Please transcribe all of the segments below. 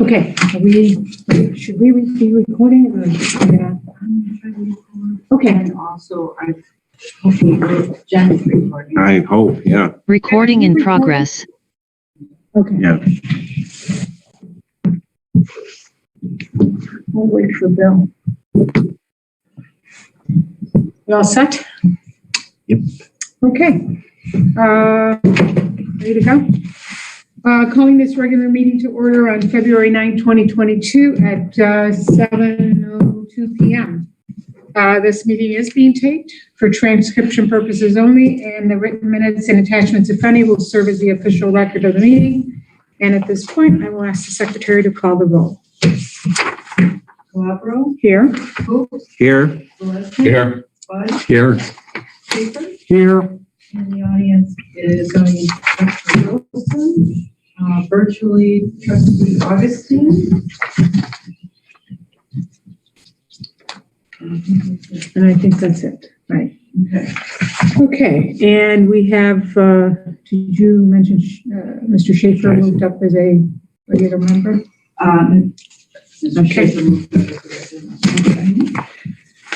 Okay, should we be recording or? Yeah. Okay. And also, I hope Jen's recording. I hope, yeah. Recording in progress. Okay. Yeah. We'll wait for Bill. You all set? Yep. Okay. Ready to go? Calling this regular meeting to order on February 9, 2022 at 7:02 p.m. This meeting is being taped for transcription purposes only, and the written minutes and attachments, if any, will serve as the official record of the meeting. And at this point, I will ask the secretary to call the roll. Calabro, Here. Hope, Here. Gillespie, Here. Bud, Here. Schaefer, Here. and the audience is going to be Trustee Wilson, virtually Trustee Augustine. And I think that's it, right? Okay. Okay, and we have, did you mention Mr. Schaefer moved up as a regular member? Mr. Okay. Schaefer moved up as a-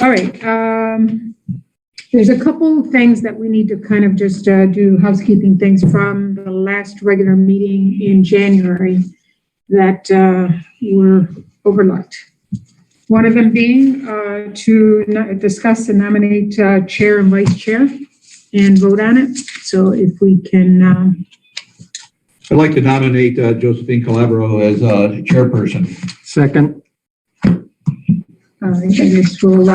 All right, there's a couple of things that we need to kind of just do housekeeping things from the last regular meeting in January that were overlooked. One of them being to discuss and nominate chair and vice chair and vote on it. So if we can, I'd like to nominate Josephine Calabro as chairperson. Second. all right, I guess we'll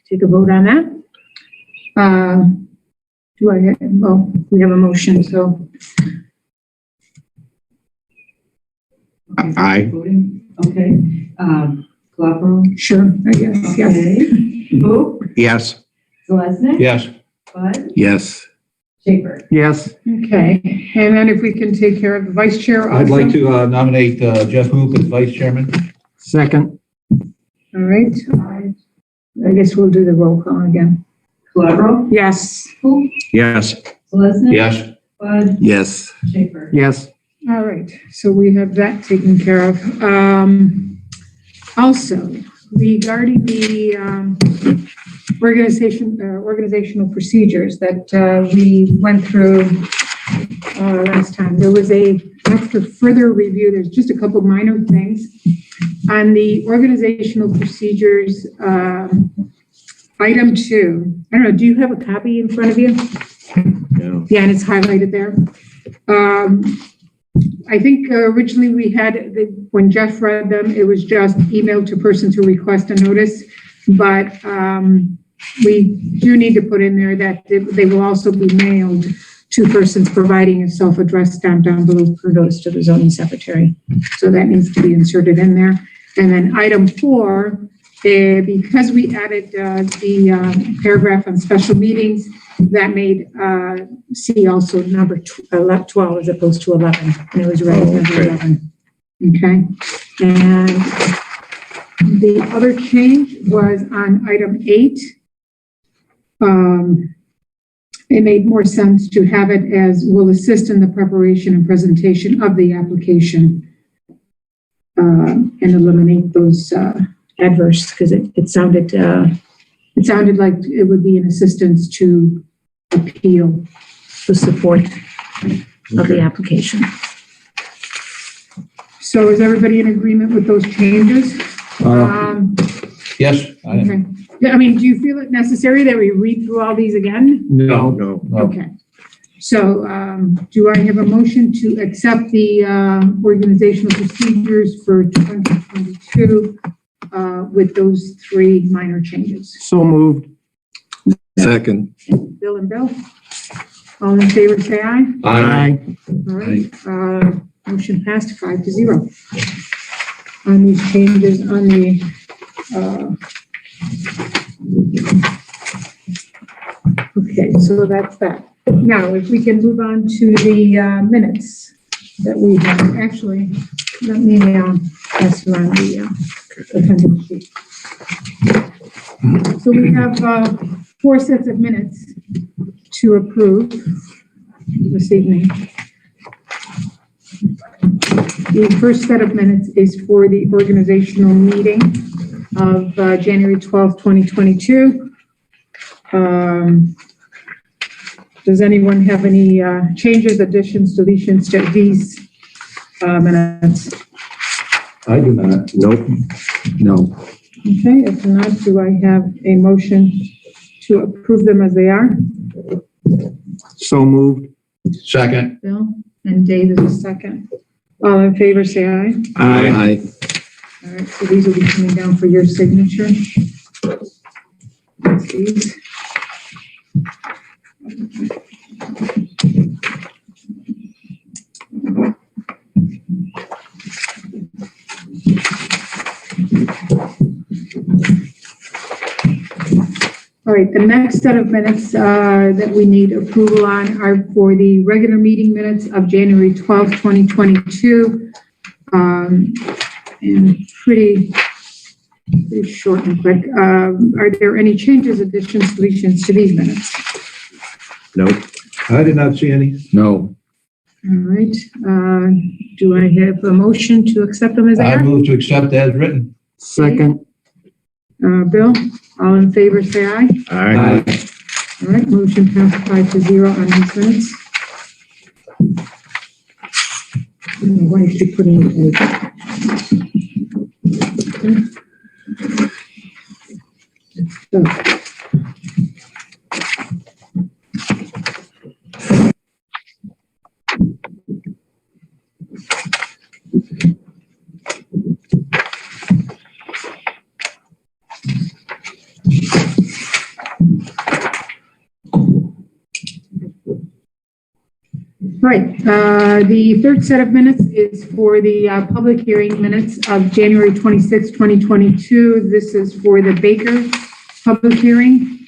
take a vote on that. Do I have, well, we have a motion, so Aye. Voting. Okay. Calabro. sure, I guess, yes. Okay. Hope, Yes. Gillespie. Yes. Bud, Yes. Schaefer. Yes. Okay, and then if we can take care of the vice chair also. I'd like to nominate Jeff Hoop as vice chairman. Second. All right, I guess we'll do the roll call again. Calabro, Yes. Hope, Yes. Gillespie. Yes. Bud, Yes. Schaefer. Yes. All right, so we have that taken care of. Also, regarding the organizational procedures that we went through last time, there was after further review, there's just a couple minor things. On the organizational procedures, item 2, I don't know, do you have a copy in front of you? No. Yeah, and it's highlighted there. I think originally we had, when Jeff read them, it was just emailed to persons who request a notice, but we do need to put in there that they will also be mailed to persons providing a self-addressed stamp down below per notice to the zoning secretary. So that needs to be inserted in there. And then item 4, because we added the paragraph on special meetings, that made C also number 12 as opposed to 11, and it was read as number 11. Okay, and the other change was on item 8. It made more sense to have it as will assist in the preparation and presentation of the application and eliminate those adverse, because it sounded like it would be an assistance to appeal the support of the application. So is everybody in agreement with those changes? Yes. Okay. Yeah, I mean, do you feel it necessary that we read through all these again? No. No. Okay. So do I have a motion to accept the organizational procedures for 2022 with those 3 minor changes? So moved. Second. Bill and Bill? All in favor, say aye. Aye. All right. Motion passed 5-0 on these changes on the okay, so that's that. Now, if we can move on to the minutes that we have. Actually, let me pass around the appendix sheet. So we have 4 sets of minutes to approve this evening. The first set of minutes is for the organizational meeting of January 12th, 2022. Does anyone have any changes, additions, deletions to these minutes? I do not. Nope. No. Okay, if not, do I have a motion to approve them as they are? So moved. Second. Bill and Dave is a second. All in favor, say aye. Aye. All right, so these will be coming down for your signature. That's these. All right, the next set of minutes that we need approval on are for the regular meeting minutes of January 12th, 2022. And pretty short and quick. Are there any changes, additions, deletions to these minutes? Nope. I did not see any. No. All right, do I have a motion to accept them as they I are? move to accept as written. Second. Bill, all in favor, say aye. Aye. All right, motion passed 5-0 on these minutes. I don't know why is she putting it Right, the third set of minutes is for the public hearing minutes of January 26, 2022. This is for the Baker public hearing.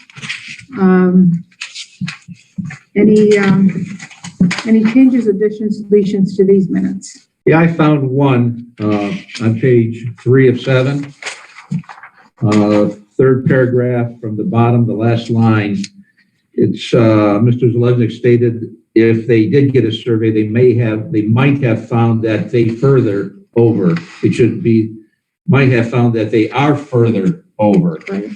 Any changes, additions, deletions to these minutes? Yeah, I found one on page 3 of 7. Third paragraph from the bottom, the last line. It's Mr. Zalewski stated if they did get a survey, they might have found that they further over. It should be, might have found that they are further over. Right.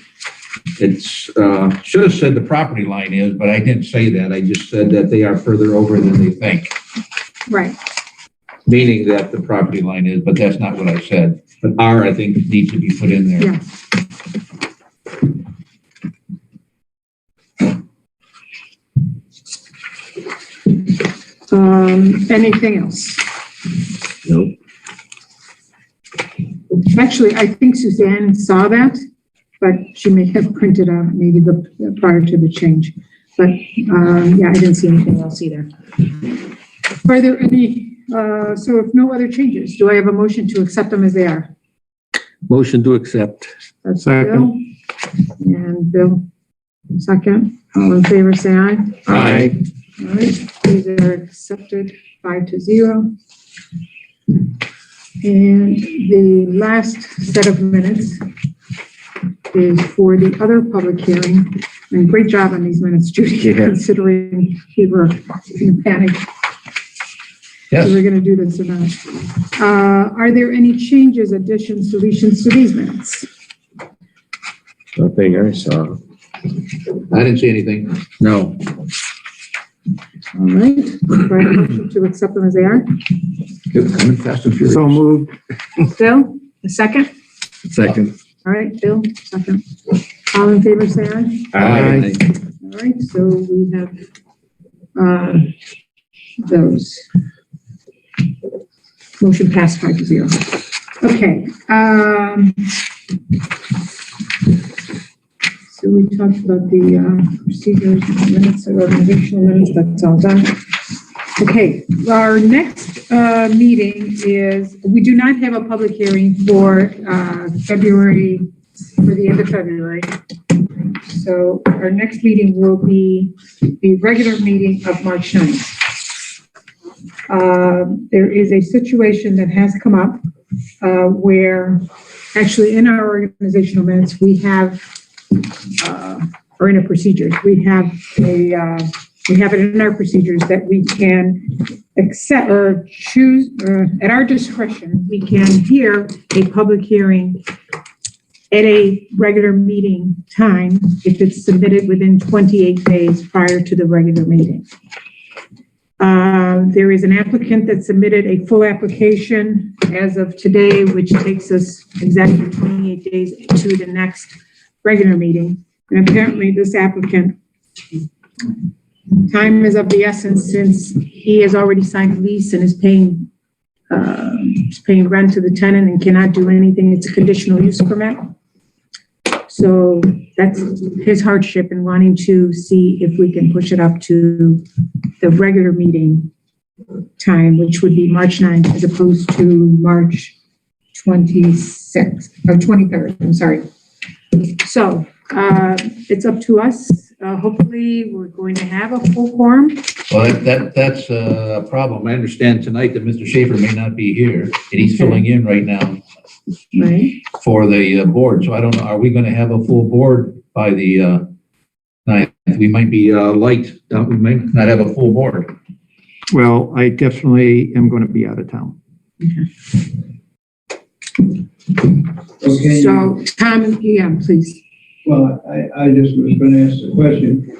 It's, should have said the property line is, but I didn't say that. I just said that they are further over than they think, Right, meaning that the property line is, but that's not what I said. But R, I think, needs to be put in there. yeah. Anything else? Nope. Actually, I think Suzanne saw that, but she may have printed out maybe prior to the change. But, yeah, I didn't see anything else either. Are there any, so if no other changes, do I have a motion to accept them as they are? Motion to accept. That's Second. Bill. And Bill, second. All in favor, say aye. Aye. All right, these are accepted 5-0. And the last set of minutes is for the other public hearing. And great job on these minutes, Judy, Yeah. considering we were in a panic. Yes. So we're going to do this or not. Are there any changes, additions, deletions to these minutes? Nothing I saw. I didn't see anything. No. All right, do I have a motion to accept them as they are? It's coming fast and furious. So moved. Bill, a second? Second. All right, Bill, second. All in favor, say aye. Aye. All right, so we have those. Motion passed 5-0. Okay. So we talked about the procedures, minutes, organizational minutes, that's all done. Okay, our next meeting is, we do not have a public hearing for February, for the end of February. So our next meeting will be the regular meeting of March 9th. There is a situation that has come up where actually in our organizational minutes, we have, or in a procedures, we have a we have it in our procedures that we can accept or choose, at our discretion, we can hear a public hearing at a regular meeting time if it's submitted within 28 days prior to the regular meeting. There is an applicant that submitted a full application as of today, which takes us exactly 28 days to the next regular meeting. And apparently this applicant, time is of the essence since he has already signed a lease and is paying rent to the tenant and cannot do anything. It's a conditional use permit. So that's his hardship in wanting to see if we can push it up to the regular meeting time, which would be March 9th as opposed to March 26th or 23rd. I'm sorry. So it's up to us. Hopefully we're going to have a full quorum. Well, that's a problem. I understand tonight that Mr. Schaefer may not be here, and he's filling in right now Right. for the board. So I don't know, are we going to have a full board by the 9th? We might be light. We might not have a full board. Well, I definitely am going to be out of town. Okay, So Tom, yeah, please. well, I just was going to ask the question,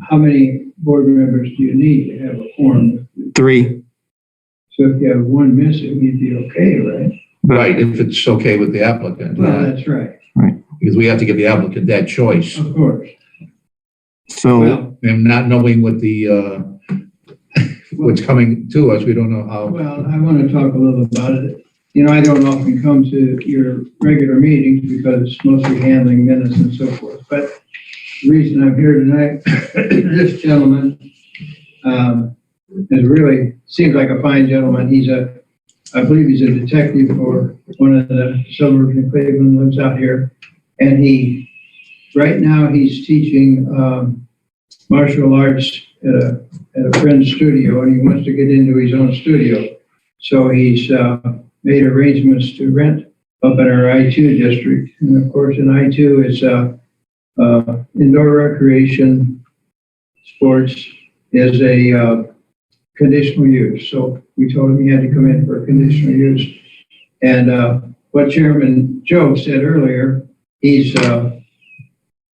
how many board members do you need to have a quorum? 3. So if you have one missing, you'd be okay, right? Right, if it's okay with the applicant. Well, that's right, Because we have to give the applicant that choice. of course. So, Well, And not knowing what the, what's coming to us, we don't know how. well, I want to talk a little about it. You know, I don't often come to your regular meetings because it's mostly handling minutes and so forth. But the reason I'm here tonight, this gentleman is really, seems like a fine gentleman. I believe he's a detective for one of the suburbs in Cleveland, lives out here. And right now he's teaching martial arts at a friend's studio, and he wants to get into his own studio. So he's made arrangements to rent up in our I-2 district. And of course, in I-2 is indoor recreation sports is a conditional use. So we told him he had to come in for a conditional use. And what Chairman Joe said earlier, he's got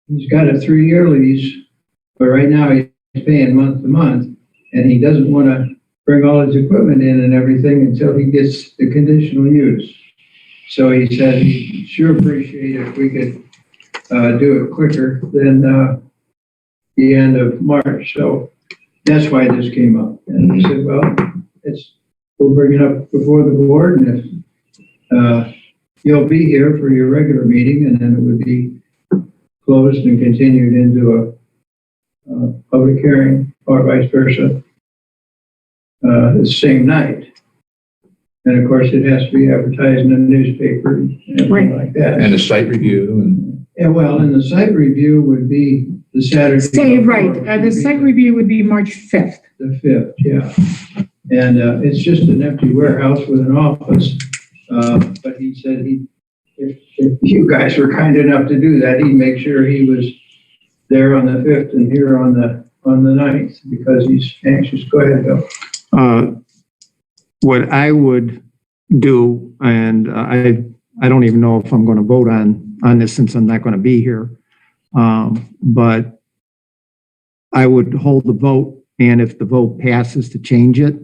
a 3-year lease, but right now he's paying month to month, and he doesn't want to bring all his equipment in and everything until he gets the conditional use. So he said he'd sure appreciate it if we could do it quicker than the end of March. So that's why this came up. And I said, well, we'll bring it up before the board, and if you'll be here for your regular meeting, and then it would be closed and continued into a public hearing, or vice versa, the same night. And of course, it has to be advertised in the newspaper and everything like that. And a site review and. Yeah, well, and the site review would be the Saturday. Say, right, the site review would be March 5th. The 5th, yeah. And it's just an empty warehouse with an office. But he said if you guys were kind enough to do that, he'd make sure he was there on the 5th and here on the 9th, because he's anxious. Go ahead, Bill. what I would do, and I don't even know if I'm going to vote on this since I'm not going to be here, but I would hold the vote, and if the vote passes to change it,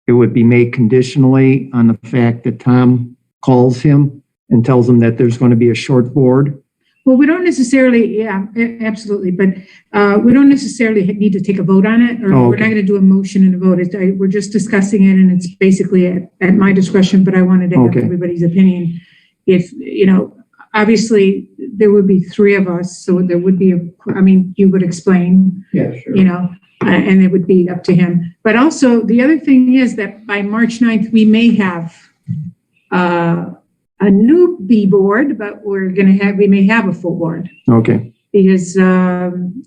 it would be made conditionally on the fact that Tom calls him and tells him that there's going to be a short board. Well, we don't necessarily, yeah, absolutely, but we don't necessarily need to take a vote on it, or Oh, we're not going to do a motion and a vote. We're just discussing it, and it's basically at my discretion, but I wanted to have Okay. everybody's opinion. If, obviously, there would be 3 of us, so there would be, you would explain, Yeah, sure. And it would be up to him. But also, the other thing is that by March 9th, we may have a new B board, but we may have a full board, Okay. because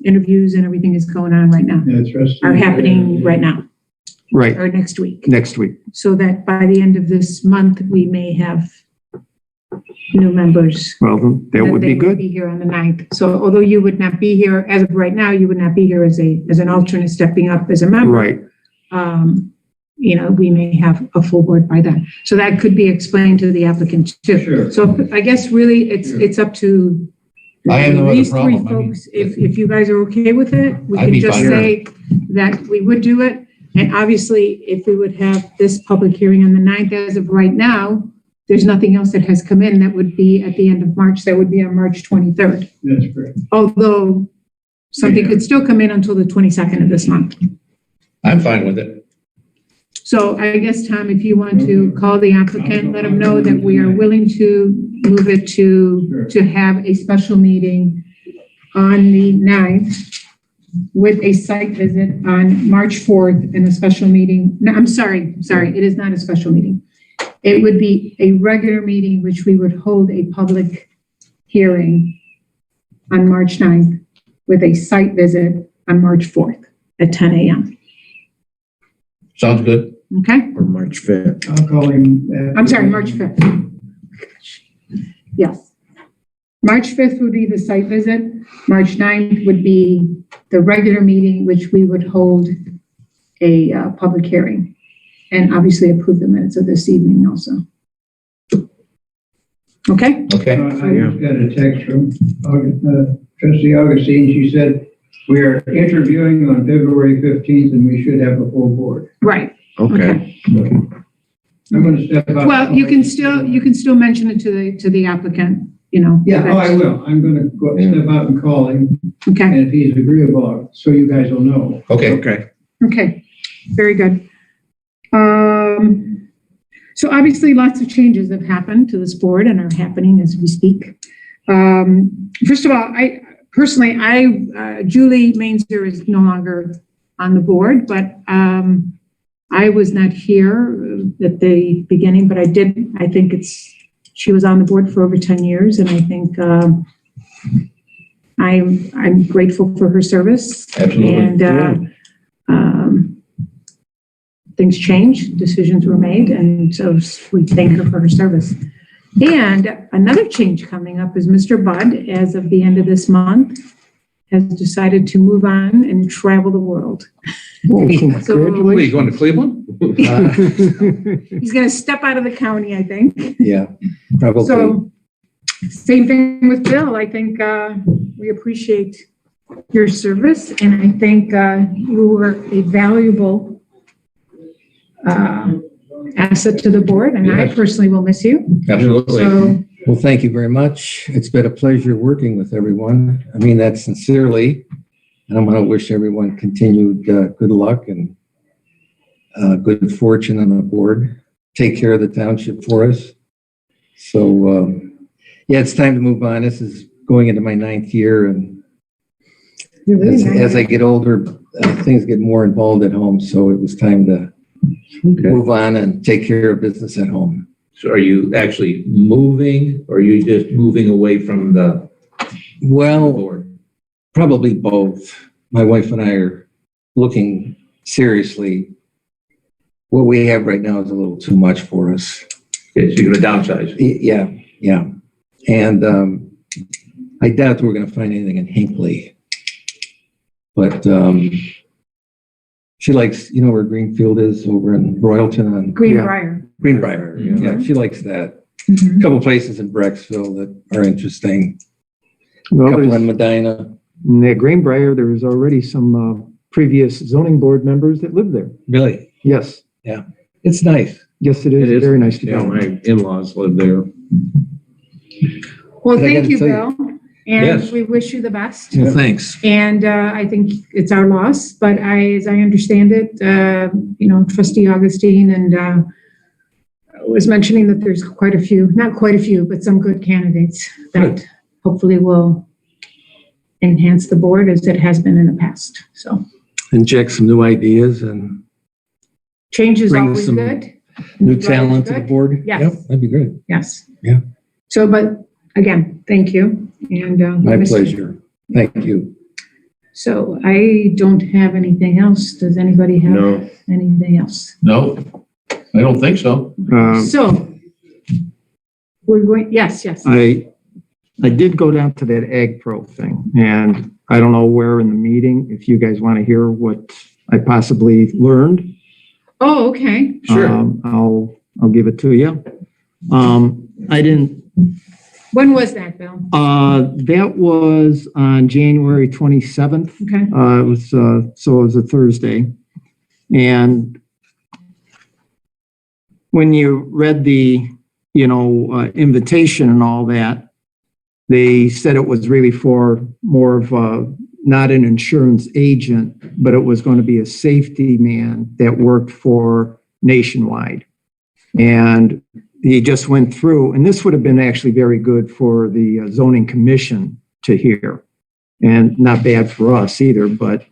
interviews and everything is going on right now, Yeah, trustee. are happening right now, Right. or next week. Next week. So that by the end of this month, we may have new members. Well, that would they be good. Be here on the 9th. So although you would not be here, as of right now, you would not be here as an alternate stepping up as a member. Right. We may have a full board by then. So that could be explained to the applicant too. Sure. So I guess really it's up to I have no other these three problem. I mean, folks. If you guys are okay with it, we I'd can be just fine. say that we would do it. And obviously, if we would have this public hearing on the 9th, as of right now, there's nothing else that has come in that would be at the end of March. That would be on March 23rd. That's correct. Although something could still come in until the 22nd of this month. I'm fine with it. So I guess, Tom, if you want to call the applicant, let them know that we are willing to move it to have a special meeting on the 9th with a site visit on March 4th and a special meeting. No, I'm sorry, it is not a special meeting. It would be a regular meeting, which we would hold a public hearing on March 9th with a site visit on March 4th at 10 a.m. Sounds good. Okay? Or March 5th. I'll call him. I'm sorry, March 5th. Yes. March 5th would be the site visit. March 9th would be the regular meeting, which we would hold a public hearing and obviously approve the minutes of this evening also. Okay? Okay. I just got a text from trustee Augustine. She said, we are interviewing on February 15th and we should have a full board. Right. Okay. I'm going to step up. Well, you can still mention it to the applicant, Yeah, I will. I'm going to step out and call him, Okay. and if he's agreeable, so you guys will know. Okay. Okay. Okay, very good. So obviously lots of changes have happened to this board and are happening as we speak. First of all, Julie Mainzer is no longer on the board, but I was not here at the beginning, but she was on the board for over 10 years, and I think I'm grateful for her service. Absolutely. And things changed, decisions were made, and so we thank her for her service. And another change coming up is Mr. Budd, as of the end of this month, has decided to move on and travel the world. Oh, Wait, congratulations. you going to Cleveland? He's going to step out of the county, I think. Yeah, probably. So, same thing with Bill. I think we appreciate your service, and I think you were a valuable asset to the board, and I Yes. personally will miss you. Absolutely. So, Well, thank you very much. It's been a pleasure working with everyone. I mean that sincerely. And I want to wish everyone continued good luck and good fortune on the board. Take care of the township for us. So, yeah, it's time to move on. This is going into my 9th year, and as I get older, things get more involved at home. So it was time to move on and take care of business at home. So are you actually moving, or are you just moving away from the Well, board? probably both. My wife and I are looking seriously. What we have right now is a little too much for us. Okay, so you're going to downsize. Yeah. And I doubt we're going to find anything in Hinckley. But she likes, where Greenfield is over in Royalton on Greenbrier. Greenbrier. Yeah, she likes that. Mhm. A couple places in Brecksville that are interesting. A Well, couple there's, in Medina. in the Greenbrier, there was already some previous zoning board members that lived there. Really? Yes, It's nice. yes, it is. It is. Very nice to Yeah, go. my in-laws live there. Well, But I thank gotta you, tell Bill, and Yes. we wish you the best. Well, thanks. And I think it's our loss, but as I understand it, trustee Augustine and was mentioning that there's quite a few, not quite a few, but some good candidates that hopefully will enhance the board as it has been in the past. So Inject some new ideas and change is Bring always some good. new Right, talent to the good. board. Yes. Yep, that'd be great. Yes. Yeah. So, but again, thank you. And My miss you. pleasure. Thank you. So I don't have anything else. Does anybody have No. anything else? No, I don't think so. So We're going, yes. I did go down to that Ag Pro thing, and I don't know where in the meeting, if you guys want to hear what I possibly learned. Oh, okay. Sure. I'll give it to you. I didn't, When was that, Bill? that was on January 27th. Okay. It was, so it was a Thursday. And when you read the, invitation and all that, they said it was really for more of not an insurance agent, but it was going to be a safety man that worked for Nationwide. And he just went through, and this would have been actually very good for the zoning commission to hear, and not bad for us either, but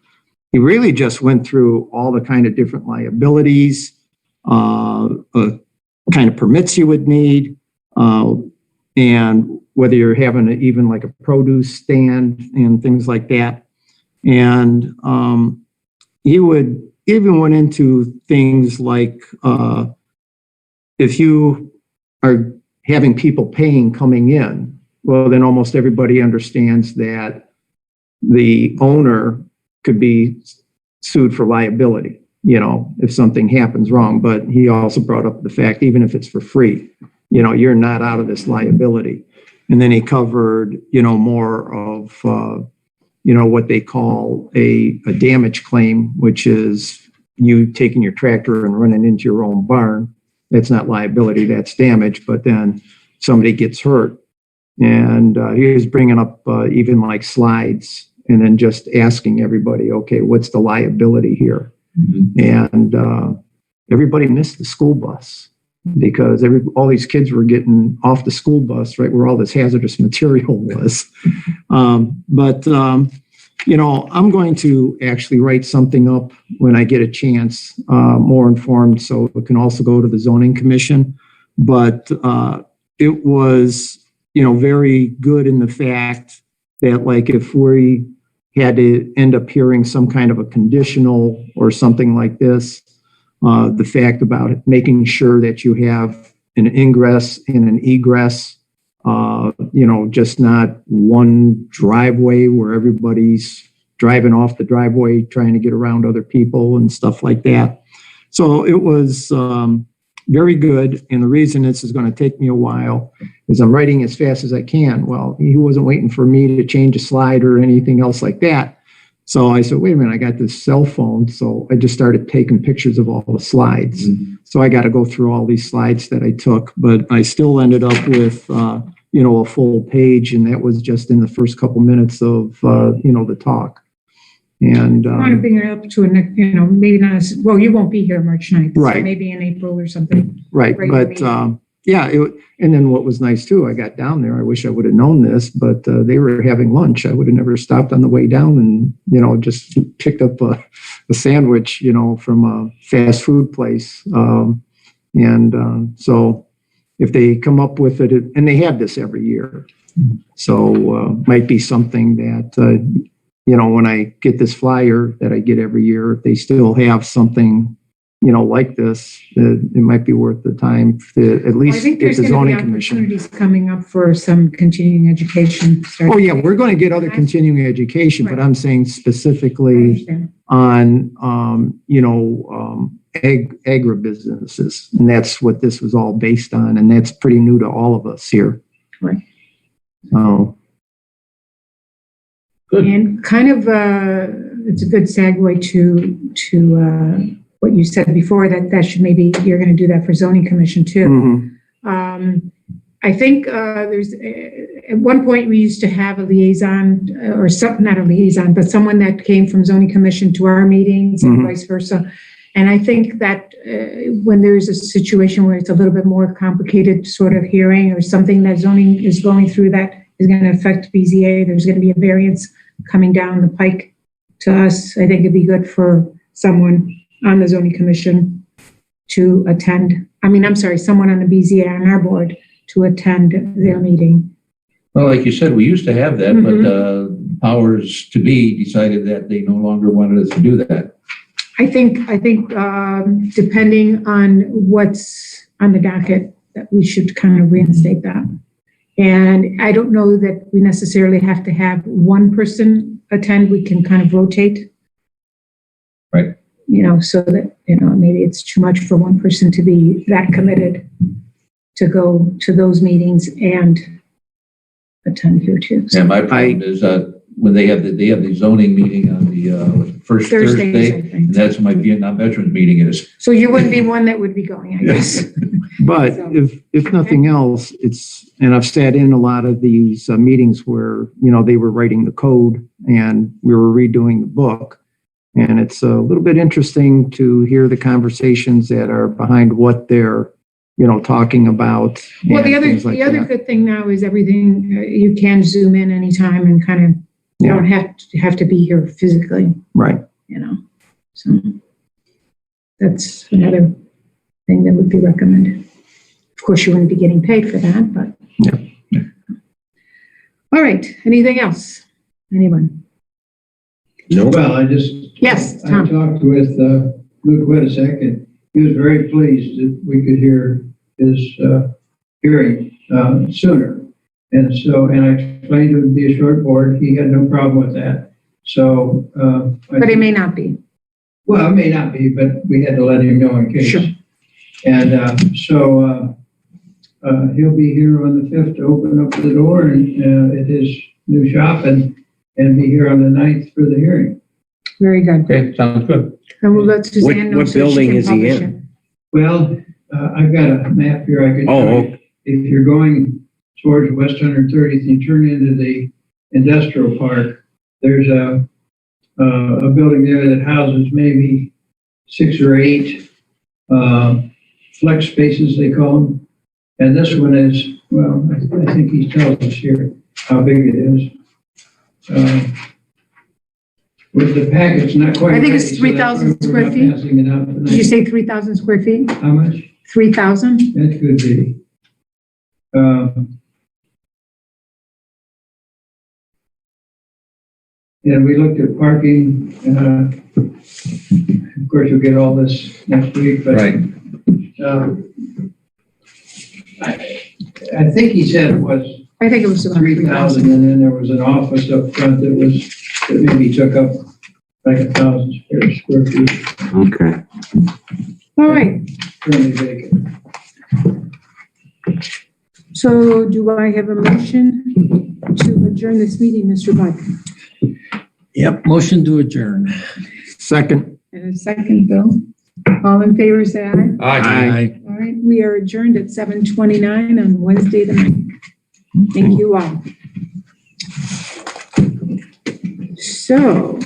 he really just went through all the kind of different liabilities, kind of permits you would need, and whether you're having even like a produce stand and things like that. And he would even went into things like if you are having people paying coming in, well, then almost everybody understands that the owner could be sued for liability, if something happens wrong. But he also brought up the fact, even if it's for free, you're not out of this liability. And then he covered, more of, what they call a damage claim, which is you taking your tractor and running into your own barn. That's not liability, that's damage. But then somebody gets hurt. And he was bringing up even like slides and then just asking everybody, okay, what's the liability here? And everybody missed the school bus because all these kids were getting off the school bus right where all this hazardous material was. I'm going to actually write something up when I get a chance, more informed, so it can also go to the zoning commission. But it was, very good in the fact that, like, if we had to end up hearing some kind of a conditional or something like this, the fact about it, making sure that you have an ingress and an egress, just not one driveway where everybody's driving off the driveway, trying to get around other people and stuff like that. So it was very good. And the reason this is going to take me a while is I'm writing as fast as I can. Well, he wasn't waiting for me to change a slide or anything else like that. So I said, wait a minute, I got this cell phone. So I just started taking pictures of all the slides. So I got to go through all these slides that I took, but I still ended up with, a full page. And that was just in the first couple minutes of, the talk. And I want to bring it up to a next, maybe not as, well, you won't be here March 9th. Right. So maybe in April or something. Right. Regular But, meeting. and then what was nice too, I got down there. I wish I would have known this, but they were having lunch. I would have never stopped on the way down and, just picked up a sandwich, from a fast food place. So if they come up with it, and they have this every year. So might be something that, when I get this flyer that I get every year, if they still have something, like this, it might be worth the time to at Well, I least think get there's the going to zoning be commission. opportunities coming up for some continuing education. Oh, yeah, we're going to get other continuing education, but Right. I'm saying I specifically understand. on, agribusinesses. And that's what this was all based on. And that's pretty new to all of us here. Right. So, Good. And kind of, it's a good segue to what you said before, that should maybe, you're going to do that for zoning commission too. mhm. I think there's, at one point, we used to have a liaison, or not a liaison, but someone that came from zoning commission to our meetings and Mhm. vice versa. And I think that when there's a situation where it's a little bit more complicated sort of hearing or something that zoning is going through that is going to affect BZA, there's going to be a variance coming down the pike to us. I think it'd be good for someone on the zoning commission to attend. Someone on the BZA on our board to attend their meeting. Well, like you said, we used to have that, but powers to be decided that they no longer wanted us to do that. I think depending on what's on the docket, that we should kind of reinstate that. And I don't know that we necessarily have to have one person attend. We can kind of rotate. Right. So that, maybe it's too much for one person to be that committed to go to those meetings and attend here too. Yeah, my problem is, when they have the zoning meeting on the first Thursdays, I Thursday, think. and that's when my Vietnam Veterans meeting is. So you wouldn't be one that would be going, I guess. But if nothing else, and I've sat in a lot of these meetings where, they were writing the code and we were redoing the book. And it's a little bit interesting to hear the conversations that are behind what they're, talking about. Well, and the other things like that. good thing now is everything, you can zoom in anytime and kind of, you don't have to be here physically, Right. So that's another thing that would be recommended. Of course, you wouldn't be getting paid for that, but. Yeah. All right, anything else? Anyone? No. Well, Yes, I Tom. talked with Luke Whittisek, and he was very pleased that we could hear his hearing sooner. And I explained it would be a short board. He had no problem with that. So. But it may not be. Well, it may not be, but we had to let him know in case. Sure. And he'll be here on the 5th to open up the door and at his new shop and be here on the 9th for the hearing. Very good. Okay, sounds good. And we'll let Suzanne know. What so she building can is he publish in? it. Well, I've got a map here I can show you. If you're going towards West 130th, you turn into the industrial park, there's a building there that houses maybe 6 or 8 flex spaces, they call them. And this one is, well, I think he tells us here how big it is. With the package, not quite. I think ready, it's so 3,000 that's why square we're not feet. passing it out Did you tonight. say 3,000 square feet? How much? 3,000? That could be. And we looked at parking. Of course, you'll get all this next week, but. Right. I think he said it was I think it was about 3,000, 3,000. and then there was an office up front that maybe took up like 1,000 square feet, Okay. All right. currently vacant. So do I have a motion to adjourn this meeting, Mr. Bud? Yep, motion to adjourn. Second. And a second, Bill. All in favor, say aye. Aye. All right, we are adjourned at 7:29 on Wednesday the 9th. Thank you all. So